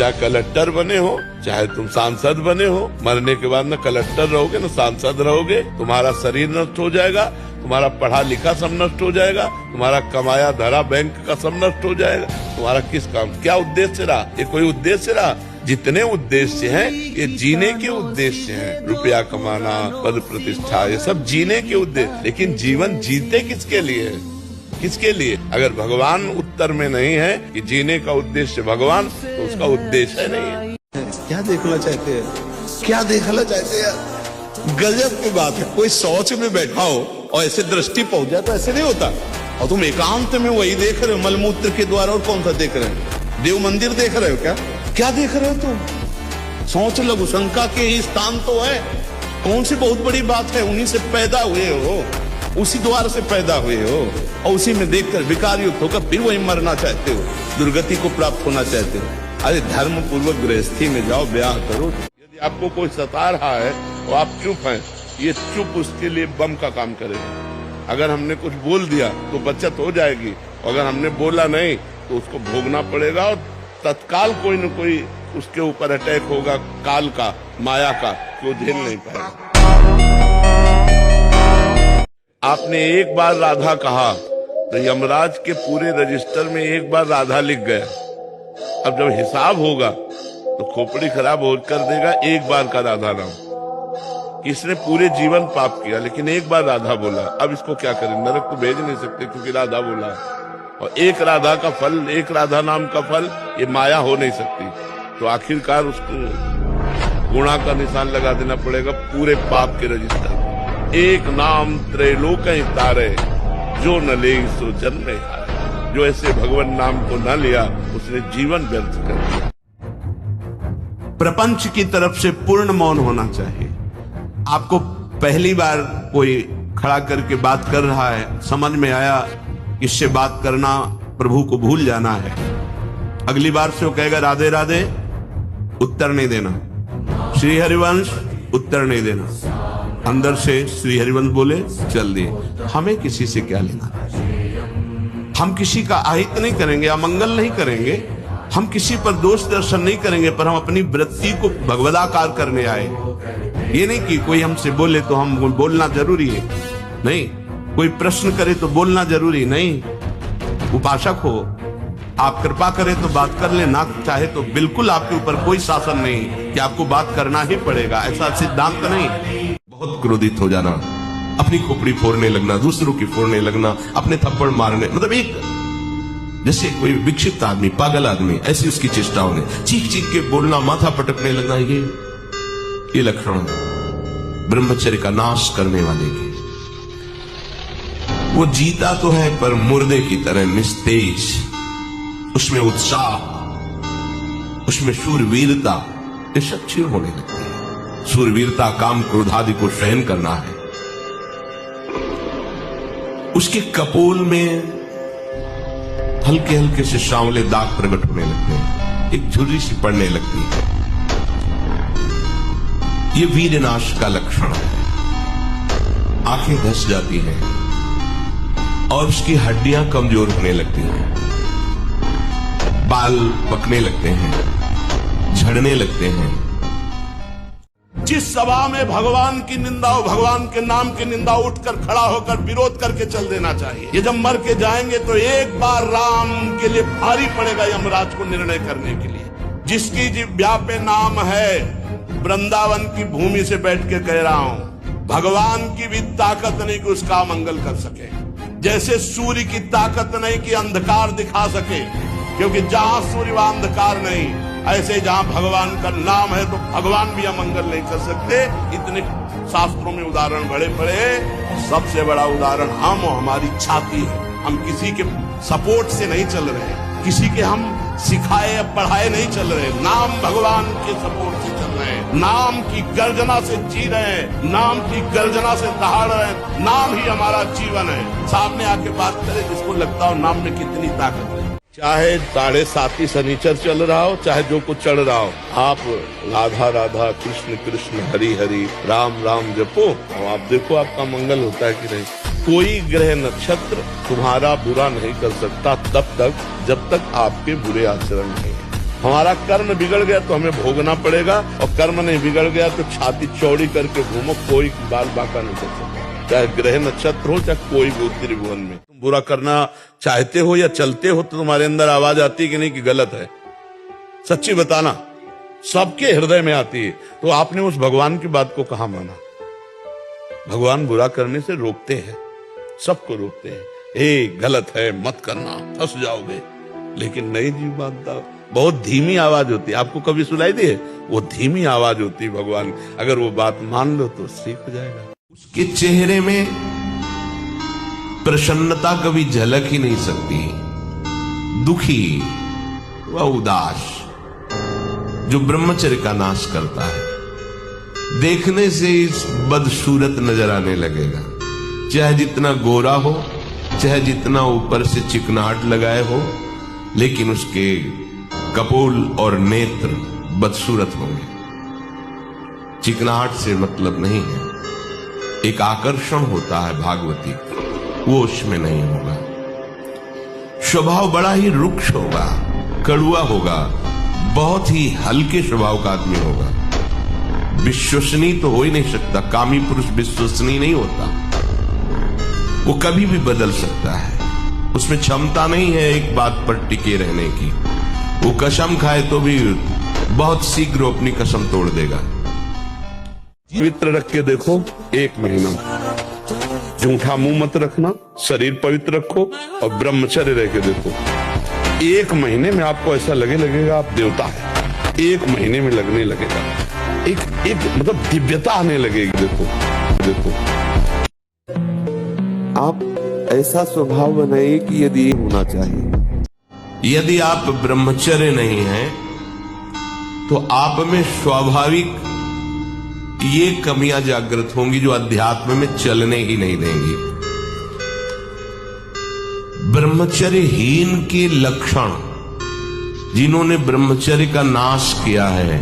चाहे कलेक्टर बने हो, चाहे तुम सांसद बने हो, मरने के बाद न कलेक्टर रहोगे न सांसद रहोगे। तुम्हारा शरीर नष्ट हो जाएगा, तुम्हारा पढ़ा लिखा सब नष्ट हो जाएगा, तुम्हारा कमाया धरा बैंक का सब नष्ट हो जाएगा। तुम्हारा किस काम, क्या उद्देश्य रहा? ये कोई उद्देश्य रहा? जितने उद्देश्य हैं ये जीने के उद्देश्य हैं। रुपया कमाना, पद प्रतिष्ठा, ये सब जीने के उद्देश्य। लेकिन जीवन जीते किसके लिए? किसके लिए? अगर भगवान उत्तर में नहीं है कि जीने का उद्देश्य भगवान, तो उसका उद्देश्य नहीं है। क्या देखना चाहते हैं? क्या देखना चाहते हैं? गजब की बात है। कोई शौच में बैठा हो और ऐसे दृष्टि पहुंच जाए तो ऐसे नहीं होता। और तुम एकांत में वही देख रहे हो, मलमूत्र के द्वारा। और कौन सा देख रहे हो? देव मंदिर देख रहे हो क्या? क्या देख रहे हो तुम? सोच लघु शंका के ही स्थान तो है। कौन सी बहुत बड़ी बात है? उन्हीं से पैदा हुए हो, उसी द्वार से पैदा हुए हो, और उसी में देखकर विकार युक्त होकर फिर वही मरना चाहते हो, दुर्गति को प्राप्त होना चाहते हो। अरे धर्म पूर्वक गृहस्थी में जाओ, ब्याह करो। यदि आपको कोई सता रहा है और आप चुप हैं, ये चुप उसके लिए बम का काम करेगा। अगर हमने कुछ बोल दिया तो बचत हो जाएगी, अगर हमने बोला नहीं तो उसको भोगना पड़ेगा, और तत्काल कोई न कोई उसके ऊपर अटैक होगा, काल का, माया का, वो झेल नहीं पाएगा। आपने एक बार राधा कहा तो यमराज के पूरे रजिस्टर में एक बार राधा लिख गया। अब जब हिसाब होगा तो खोपड़ी खराब हो कर देगा एक बार का राधा नाम। इसने पूरे जीवन पाप किया लेकिन एक बार राधा बोला, अब इसको क्या करें? नरक तो भेज नहीं सकते क्योंकि राधा बोला है। और एक राधा का फल, एक राधा नाम का फल, ये माया हो नहीं सकती। तो आखिरकार उसको गुणा का निशान लगा देना पड़ेगा पूरे पाप के रजिस्टर। एक नाम त्रैलोक तारे, जो न ले सो जन्म हारे। जो ऐसे भगवान नाम को न लिया उसने जीवन व्यर्थ कर दिया। प्रपंच की तरफ से पूर्ण मौन होना चाहिए। आपको पहली बार कोई खड़ा करके बात कर रहा है, समझ में आया इससे बात करना प्रभु को भूल जाना है। अगली बार से वो कहेगा राधे राधे, उत्तर नहीं देना। श्री हरिवंश, उत्तर नहीं देना। अंदर से श्री हरिवंश बोले, चल दिए। हमें किसी से क्या लेना? हम किसी का अहित नहीं करेंगे, अमंगल नहीं करेंगे, हम किसी पर दोष दर्शन नहीं करेंगे, पर हम अपनी वृत्ति को भगवदाकार करने आए। ये नहीं कि कोई हमसे बोले तो हम बोलना जरूरी है, नहीं। कोई प्रश्न करे तो बोलना जरूरी नहीं। उपासक हो, आप कृपा करें तो बात कर ले, ना चाहे तो बिल्कुल आपके ऊपर कोई शासन नहीं कि आपको बात करना ही पड़ेगा, ऐसा सिद्धांत नहीं। बहुत क्रोधित हो जाना, अपनी खोपड़ी फोड़ने लगना, दूसरों की फोड़ने लगना, अपने थप्पड़ मारने, मतलब एक जैसे कोई विक्षिप्त आदमी, पागल आदमी, ऐसी उसकी चेष्टा होने, चीख चीख के बोलना, माथा पटकने लगना, ये लक्षण ब्रह्मचर्य का नाश करने वाले के। वो जीता तो है पर मुर्दे की तरह निस्तेज, उसमें उत्साह, उसमें शूरवीरता, ये सब क्षीण होने लगती है। शूरवीरता काम क्रोधादि को सहन करना है। उसके कपोल में हल्के हल्के से सांवले दाग प्रकट होने लगते हैं, एक झुर्री सी पड़ने लगती है। ये वीरनाश का लक्षण है। आंखें धस जाती हैं और उसकी हड्डियां कमजोर होने लगती हैं, बाल पकने लगते हैं, झड़ने लगते हैं। जिस सभा में भगवान की निंदा हो, भगवान के नाम की निंदा, उठकर खड़ा होकर विरोध करके चल देना चाहिए। ये जब मर के जाएंगे तो एक बार राम के लिए भारी पड़ेगा यमराज को निर्णय करने के लिए। जिसकी जिह्वा पे नाम है, वृंदावन की भूमि से बैठ के कह रहा हूं, भगवान की भी ताकत नहीं कि उसका मंगल कर सके। जैसे सूर्य की ताकत नहीं कि अंधकार दिखा सके, क्योंकि जहां सूर्य वहां अंधकार नहीं, ऐसे जहां भगवान का नाम है तो भगवान भी अमंगल नहीं कर सकते। इतने शास्त्रों में उदाहरण बड़े बड़े हैं। सबसे बड़ा उदाहरण हम और हमारी छाती है। हम किसी के सपोर्ट से नहीं चल रहे, किसी के हम सिखाए या पढ़ाए नहीं चल रहे, नाम भगवान के सपोर्ट से चल रहे हैं, नाम की गर्जना से जी रहे हैं, नाम की गर्जना से दहाड़ रहे हैं। नाम ही हमारा जीवन है। सामने आके बात करें जिसको लगता हो नाम में कितनी ताकत है। चाहे 7.5 शनिचर चल रहा हो, चाहे जो कुछ चढ़ रहा हो, आप राधा राधा, कृष्ण कृष्ण, हरि हरि, राम राम जपो और आप देखो आपका मंगल होता है कि नहीं। कोई ग्रह नक्षत्र तुम्हारा बुरा नहीं कर सकता तब तक जब तक आपके बुरे आचरण नहीं है। हमारा कर्म बिगड़ गया तो हमें भोगना पड़ेगा, और कर्म नहीं बिगड़ गया तो छाती चौड़ी करके घूमो, कोई बाल बाका नहीं कर सकता, चाहे ग्रह नक्षत्र हो, चाहे कोई भी त्रिभुवन में। तुम बुरा करना चाहते हो या चलते हो तो तुम्हारे अंदर आवाज आती है कि नहीं कि गलत है? सच्ची बताना, सबके हृदय में आती है। तो आपने उस भगवान की बात को कहां माना? भगवान बुरा करने से रोकते हैं, सबको रोकते हैं, गलत है मत करना, फंस जाओगे। लेकिन नहीं जी मानता, बहुत धीमी आवाज होती है। आपको कभी सुनाई दी है? वो धीमी आवाज होती है भगवान, अगर वो बात मान लो तो ठीक हो जाएगा। उसके चेहरे में प्रसन्नता कभी झलक ही नहीं सकती, दुखी व उदास, जो ब्रह्मचर्य का नाश करता है। देखने से इस बदसूरत नजर आने लगेगा, चाहे जितना गोरा हो, चाहे जितना ऊपर से चिकनाहट लगाए हो, लेकिन उसके कपोल और नेत्र बदसूरत होंगे। चिकनाहट से मतलब नहीं है, एक आकर्षण होता है भागवती, वो उसमें नहीं होगा। स्वभाव बड़ा ही रुक्ष होगा, कड़ुआ होगा, बहुत ही हल्के स्वभाव का आदमी होगा। विश्वसनीय तो हो ही नहीं सकता, कामी पुरुष विश्वसनीय नहीं होता, वो कभी भी बदल सकता है, उसमें क्षमता नहीं है एक बात पर टिके रहने की। वो कसम खाए तो भी बहुत शीघ्र अपनी कसम तोड़ देगा। पवित्र रख के देखो, 1 महीना झूठा मुंह मत रखना, शरीर पवित्र रखो और ब्रह्मचर्य रह के देखो। 1 महीने में आपको ऐसा लगेगा आप देवता है। 1 महीने में लगने लगेगा, एक मतलब दिव्यता आने लगेगी। देखो आप ऐसा स्वभाव बनाइए कि यदि ये होना चाहिए। यदि आप ब्रह्मचर्य नहीं हैं तो आप में स्वाभाविक ये कमियां जागृत होंगी जो अध्यात्म में चलने ही नहीं देंगी। ब्रह्मचर्यहीन के लक्षण, जिन्होंने ब्रह्मचर्य का नाश किया है,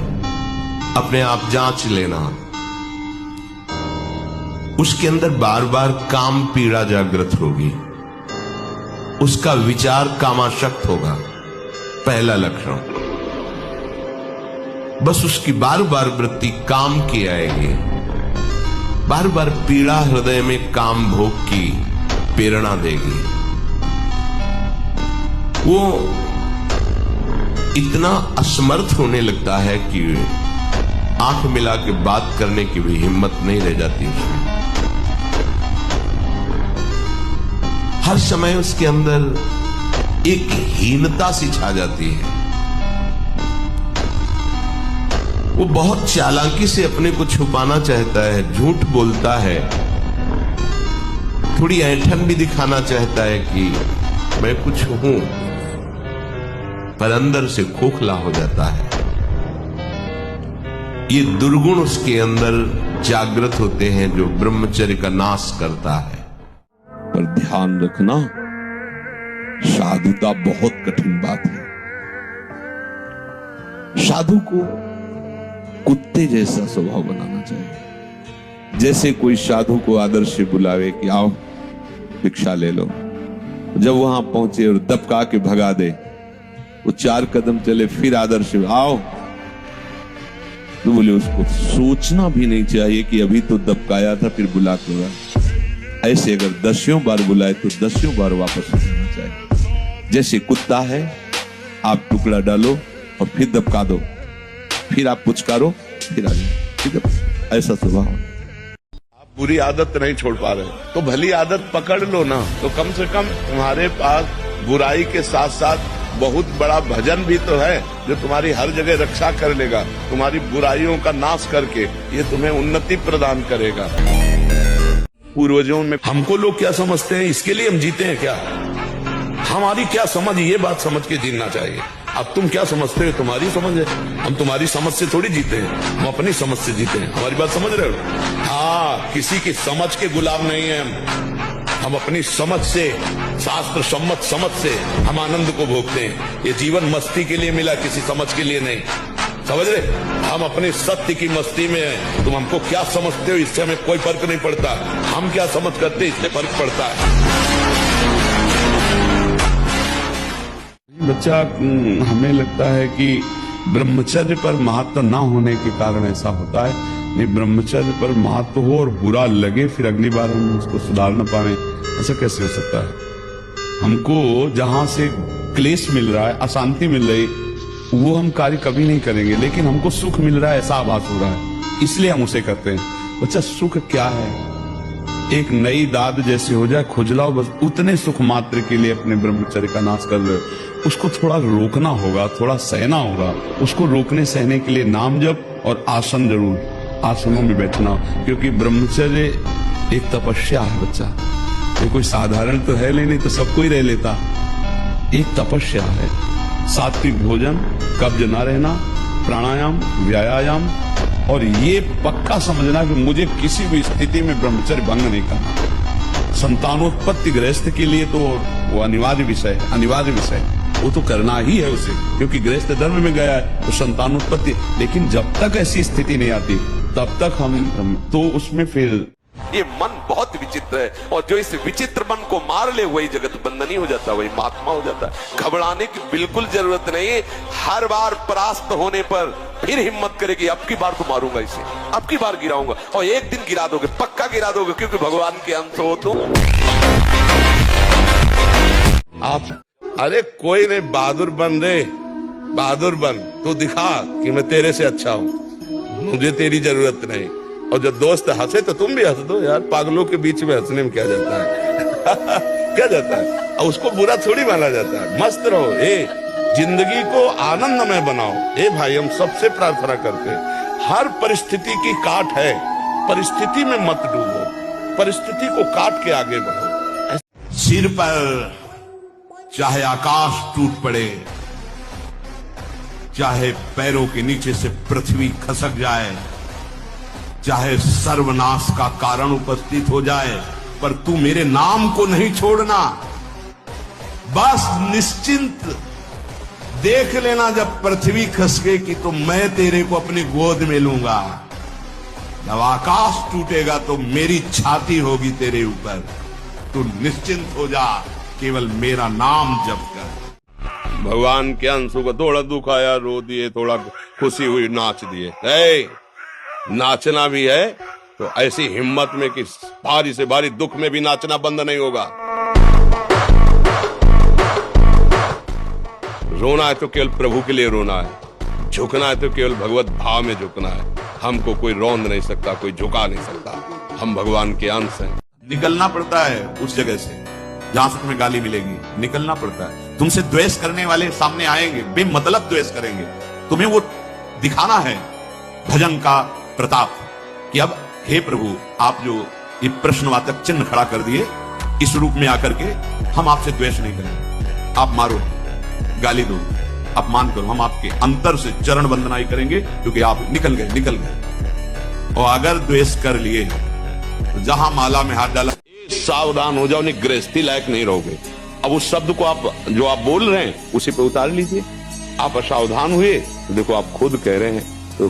अपने आप जांच लेना। उसके अंदर बार बार काम पीड़ा जागृत होगी, उसका विचार कामाशक्त होगा, पहला लक्षण। बस उसकी बार बार वृत्ति काम की आएगी, बार बार पीड़ा हृदय में काम भोग की प्रेरणा देगी। वो इतना असमर्थ होने लगता है कि आंख मिला के बात करने की भी हिम्मत नहीं रह जाती उसमें। हर समय उसके अंदर एक हीनता सी छा जाती है। वो बहुत चालाकी से अपने को छुपाना चाहता है, झूठ बोलता है, थोड़ी ऐंठन भी दिखाना चाहता है कि मैं कुछ हूं, पर अंदर से खोखला हो जाता है। ये दुर्गुण उसके अंदर जागृत होते हैं जो ब्रह्मचर्य का नाश करता है। पर ध्यान रखना, साधुता बहुत कठिन बात है। साधु को कुत्ते जैसा स्वभाव बनाना चाहिए। जैसे कोई साधु को आदर से बुलावे कि आओ भिक्षा ले लो, जब वहां पहुंचे और दबका के भगा दे, वो 4 कदम चले फिर आदर से आओ, तो बोले उसको सोचना भी नहीं चाहिए कि अभी तो दबकाया था फिर बुला के। ऐसे अगर 10 बार बुलाए तो 10 बार वापस आ जाना चाहिए। जैसे कुत्ता है, आप टुकड़ा डालो और फिर दबका दो, फिर आप पुचकारो, फिर आ जाओ, ठीक है? ऐसा स्वभाव। आप बुरी आदत नहीं छोड़ पा रहे तो भली आदत पकड़ लो ना, तो कम से कम तुम्हारे पास बुराई के साथ साथ बहुत बड़ा भजन भी तो है जो तुम्हारी हर जगह रक्षा कर लेगा, तुम्हारी बुराइयों का नाश करके ये तुम्हें उन्नति प्रदान करेगा। पूर्वजों में हमको लोग क्या समझते हैं, इसके लिए हम जीते हैं क्या? हमारी क्या समझ, ये बात समझ के जीना चाहिए। अब तुम क्या समझते हो, तुम्हारी समझ है, हम तुम्हारी समझ से थोड़ी जीते हैं, हम अपनी समझ से जीते हैं। हमारी बात समझ रहे हो? हाँ, किसी की समझ के गुलाम नहीं है हम अपनी समझ से, शास्त्र सम्मत समझ से हम आनंद को भोगते हैं। ये जीवन मस्ती के लिए मिला, किसी समझ के लिए नहीं, समझ रहे? हम अपने सत्य की मस्ती में हैं। तुम हमको क्या समझते हो इससे हमें कोई फर्क नहीं पड़ता, हम क्या समझ करते इससे फर्क पड़ता है। बच्चा हमें लगता है कि ब्रह्मचर्य पर महत्व न होने के कारण ऐसा होता है। नहीं, ब्रह्मचर्य पर महत्व हो और बुरा लगे फिर अगली बार हम उसको सुधार न पाए, ऐसा कैसे हो सकता है? हमको जहां से क्लेश मिल रहा है, अशांति मिल रही, वो हम कार्य कभी नहीं करेंगे, लेकिन हमको सुख मिल रहा है ऐसा आभास हो रहा है, इसलिए हम उसे करते हैं। बच्चा, सुख क्या है? एक नई दाद जैसे हो जाए, खुजलाओ, बस उतने सुख मात्र के लिए अपने ब्रह्मचर्य का नाश कर रहे हो। उसको थोड़ा रोकना होगा, थोड़ा सहना होगा। उसको रोकने सहने के लिए नाम जप और आसन जरूर, आसनों में बैठना, क्योंकि ब्रह्मचर्य एक तपस्या है बच्चा। ये कोई साधारण तो है नहीं तो सबको ही रह लेता। एक तपस्या है। सात्विक भोजन, कब्ज न रहना, प्राणायाम, व्यायाम, और ये पक्का समझना कि मुझे किसी भी स्थिति में ब्रह्मचर्य भंग नहीं करना। संतानोत्पत्ति गृहस्थ के लिए तो वो अनिवार्य विषय है, अनिवार्य विषय है, वो तो करना ही है उसे, क्योंकि गृहस्थ धर्म में गया है तो संतानोत्पत्ति। लेकिन जब तक ऐसी स्थिति नहीं आती तब तक हम तो उसमें फिर ये मन बहुत विचित्र है, और जो इस विचित्र मन को मार ले वही जगत बंधनी हो जाता है, वही महात्मा हो जाता है। घबराने की बिल्कुल जरूरत नहीं है। हर बार परास्त होने पर फिर हिम्मत करेगी, अब की बार तो मारूंगा इसे, अब की बार गिराऊंगा, और एक दिन गिरा दोगे, पक्का गिरा दोगे, क्योंकि भगवान के अंश हो तुम। आप अरे कोई नहीं, बहादुर बन रे, बहादुर बन, तू दिखा कि मैं तेरे से अच्छा हूं, मुझे तेरी जरूरत नहीं। और जो दोस्त हंसे तो तुम भी हंस दो यार, पागलों के बीच में हंसने में क्या जाता है? क्या जाता है? और उसको बुरा थोड़ी माना जाता है। मस्त रहो, जिंदगी को आनंदमय बनाओ। भाई, हम सबसे प्रार्थना करते हैं, हर परिस्थिति की काट है, परिस्थिति में मत डूबो, परिस्थिति को काट के आगे बढ़ो। सिर पर चाहे आकाश टूट पड़े, चाहे पैरों के नीचे से पृथ्वी खसक जाए, चाहे सर्वनाश का कारण उपस्थित हो जाए, पर तू मेरे नाम को नहीं छोड़ना। बस निश्चिंत देख लेना, जब पृथ्वी खसकेगी तो मैं तेरे को अपनी गोद में लूंगा। जब आकाश टूटेगा तो मेरी छाती होगी तेरे ऊपर। तू निश्चिंत हो जा, केवल मेरा नाम जप कर। भगवान के अंशों को थोड़ा दुख आया, रो दिए, थोड़ा खुशी हुई, नाच दिए। नाचना भी है तो ऐसी हिम्मत में कि भारी से भारी दुख में भी नाचना बंद नहीं होगा। रोना है तो केवल प्रभु के लिए रोना है, झुकना है तो केवल भगवत भाव में झुकना है। हमको कोई रौंद नहीं सकता, कोई झुका नहीं सकता। हम भगवान के अंश हैं। निकलना पड़ता है उस जगह से जहां से तुम्हें गाली मिलेगी, निकलना पड़ता है। तुमसे द्वेष करने वाले सामने आएंगे, बेमतलब द्वेष करेंगे, तुम्हें वो दिखाना है भजन का प्रताप कि अब हे प्रभु, आप जो ये प्रश्नवाचक चिन्ह खड़ा कर दिए, इस रूप में आकर के हम आपसे द्वेष नहीं करेंगे। आप मारो, गाली दो, अपमान करो, हम आपके अंतर से चरण वंदनाई करेंगे, क्योंकि आप निकल गए। और अगर द्वेष कर लिए तो जहां माला में हाथ डाला, सावधान हो जाओ, नहीं गृहस्थी लायक नहीं रहोगे। अब उस शब्द को आप जो आप बोल रहे हैं उसी पे उतार लीजिए। आप असावधान हुए तो देखो आप खुद कह रहे हैं, तो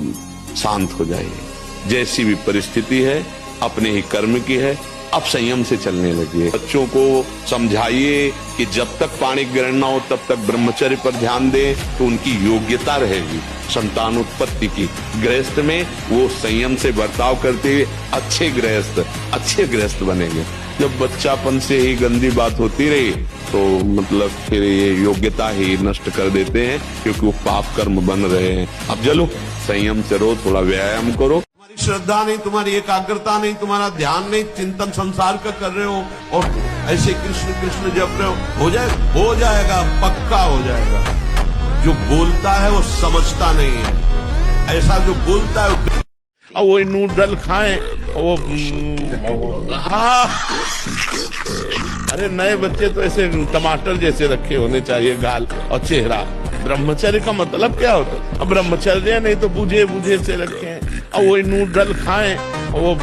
शांत हो जाइए। जैसी भी परिस्थिति है अपने ही कर्म की है, अब संयम से चलने लगिए। बच्चों को समझाइए कि जब तक पाणी ग्रहण न हो तब तक ब्रह्मचर्य पर ध्यान दें, तो उनकी योग्यता रहेगी संतानोत्पत्ति की। गृहस्थ में वो संयम से बर्ताव करते हुए अच्छे गृहस्थ बनेंगे। जब बच्चापन से ही गंदी बात होती रही तो मतलब फिर ये योग्यता ही नष्ट कर देते हैं, क्योंकि वो पाप कर्म बन रहे हैं। अब चलो संयम से रहो, थोड़ा व्यायाम करो। तुम्हारी श्रद्धा नहीं, तुम्हारी एकाग्रता नहीं, तुम्हारा ध्यान नहीं, चिंतन संसार का कर रहे हो और ऐसे कृष्ण कृष्ण जप रहे हो जाएगा, पक्का हो जाएगा। जो बोलता है वो समझता नहीं है। ऐसा जो बोलता है और वो नूडल खाएं, वो अरे नए बच्चे तो ऐसे टमाटर जैसे रखे होने चाहिए गाल और चेहरा। ब्रह्मचर्य का मतलब क्या होता है? अब ब्रह्मचर्य नहीं तो बुझे बुझे से रखे हैं, और वो नूडल खाएं, वो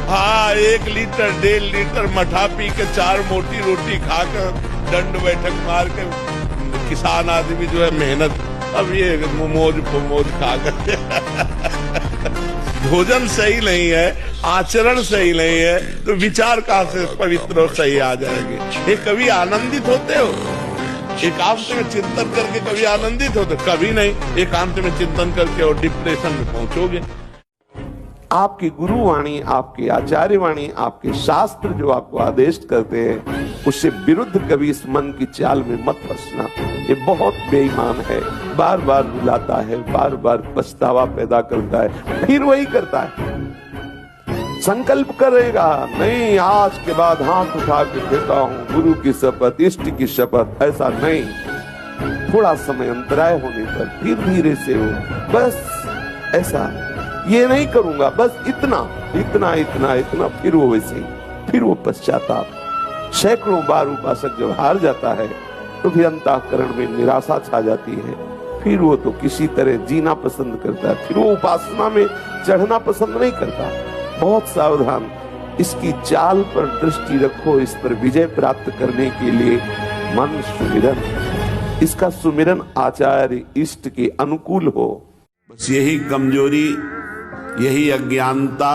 हाँ 1 लीटर 1.5 लीटर मठा पी के 4 मोटी रोटी खाकर दंड बैठक मार के किसान आदमी जो है मेहनत, अब ये मोमोज खाकर भोजन सही नहीं है, आचरण सही नहीं है, तो विचार कहाँ से पवित्र और सही आ जाएंगे। ये कभी आनंदित होते हो एकांत में चिंतन करके? कभी आनंदित होते? कभी नहीं। एकांत में चिंतन करके और डिप्रेशन में पहुंचोगे। आपकी गुरुवाणी, आपकी आचार्य वाणी, आपके शास्त्र जो आपको आदेश करते हैं, उससे विरुद्ध कभी इस मन की चाल में मत फंसना। ये बहुत बेईमान है, बार बार रुलाता है, बार बार पछतावा पैदा करता है, फिर वही करता है। संकल्प करेगा, नहीं आज के बाद हाथ उठा के देता हूं गुरु की शपथ, इष्ट की शपथ, ऐसा नहीं। थोड़ा समय अंतराय होने पर फिर धीरे से हो, बस ऐसा ये नहीं करूंगा, बस इतना इतना इतना इतना, फिर वो वैसे ही, फिर वो पश्चाताप। सैकड़ों बार उपासक जब हार जाता है तो फिर अंतःकरण में निराशा छा जाती है, फिर वो तो किसी तरह जीना पसंद करता है, फिर वो उपासना में चढ़ना पसंद नहीं करता। बहुत सावधान, इसकी चाल पर दृष्टि रखो। इस पर विजय प्राप्त करने के लिए मन सुमिरन, इसका सुमिरन आचार्य इष्ट के अनुकूल हो। बस यही कमजोरी, यही अज्ञानता,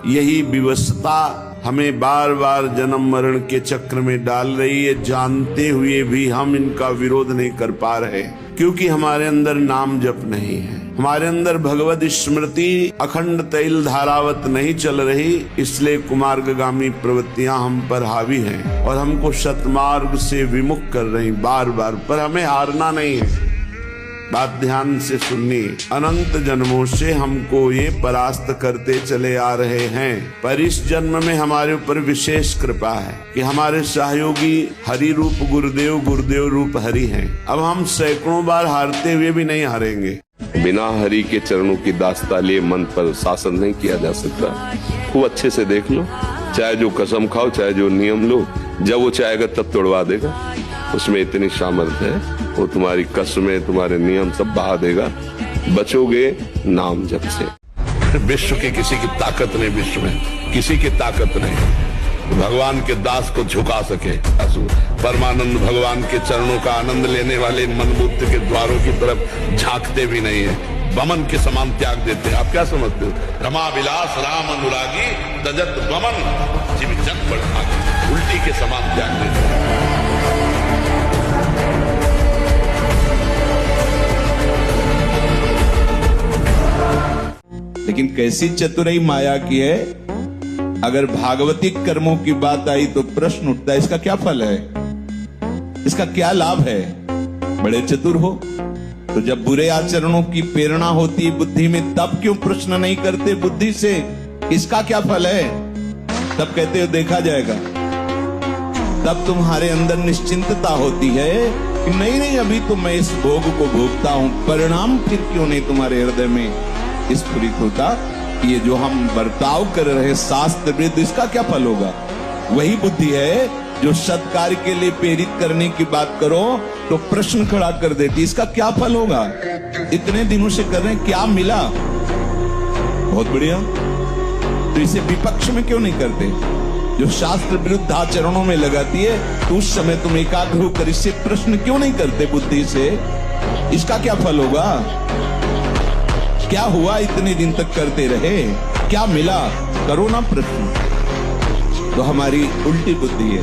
यही विवशता हमें बार बार जन्म मरण के चक्र में डाल रही है। जानते हुए भी हम इनका विरोध नहीं कर पा रहे, क्योंकि हमारे अंदर नाम जप नहीं है, हमारे अंदर भगवत स्मृति अखंड तैल धारावत नहीं चल रही। इसलिए कुमार्गगामी प्रवृत्तियां हम पर हावी हैं और हमको सतमार्ग से विमुख कर रही बार बार। पर हमें हारना नहीं है। बात ध्यान से सुननी, अनंत जन्मों से हमको ये परास्त करते चले आ रहे हैं, पर इस जन्म में हमारे ऊपर विशेष कृपा है कि हमारे सहयोगी हरि रूप गुरुदेव, गुरुदेव रूप हरि हैं। अब हम सैकड़ों बार हारते हुए भी नहीं हारेंगे। बिना हरि के चरणों की दास्ता लिए मन पर शासन नहीं किया जा सकता। खूब अच्छे से देख लो, चाहे जो कसम खाओ, चाहे जो नियम लो, जब वो चाहेगा तब तोड़वा देगा। उसमें इतनी सामर्थ्य है, वो तुम्हारी कसमें, तुम्हारे नियम सब बहा देगा। बचोगे नाम जप से। विश्व की किसी की ताकत नहीं, विश्व में किसी की ताकत नहीं भगवान के दास को झुका सके। परमानंद भगवान के चरणों का आनंद लेने वाले मनबुद्धि के द्वारों की तरफ झांकते भी नहीं है, बमन के समान त्याग देते हैं। आप क्या समझते हो? रमा विलास राम अनुरागी तजत बमन जीव जन बढ़ा, उल्टी के समान त्याग देते हैं। लेकिन कैसी चतुराई माया की है। अगर भागवतिक कर्मों की बात आई तो प्रश्न उठता है, इसका क्या फल है, इसका क्या लाभ है? बड़े चतुर हो तो जब बुरे आचरणों की प्रेरणा होती है बुद्धि में, तब क्यों प्रश्न नहीं करते बुद्धि से इसका क्या फल है? तब कहते हो देखा जाएगा। तब तुम्हारे अंदर निश्चिंतता होती है कि नहीं नहीं, अभी तो मैं इस भोग को भोगता हूं। परिणाम फिर क्यों नहीं तुम्हारे हृदय में स्फुरित होता? ये जो हम बर्ताव कर रहे हैं शास्त्र विरुद्ध, इसका क्या फल होगा? वही बुद्धि है जो सत्कार्य के लिए प्रेरित करने की बात करो तो प्रश्न खड़ा कर देती, इसका क्या फल होगा? इतने दिनों से कर रहे हैं, क्या मिला? बहुत बढ़िया, तो इसे विपक्ष में क्यों नहीं करते? जो शास्त्र विरुद्ध आचरणों में लगाती है, तो उस समय तुम एकाग्र होकर इससे प्रश्न क्यों नहीं करते बुद्धि से, इसका क्या फल होगा? क्या हुआ? इतने दिन तक करते रहे, क्या मिला? करो ना प्रश्न। तो हमारी उल्टी बुद्धि है।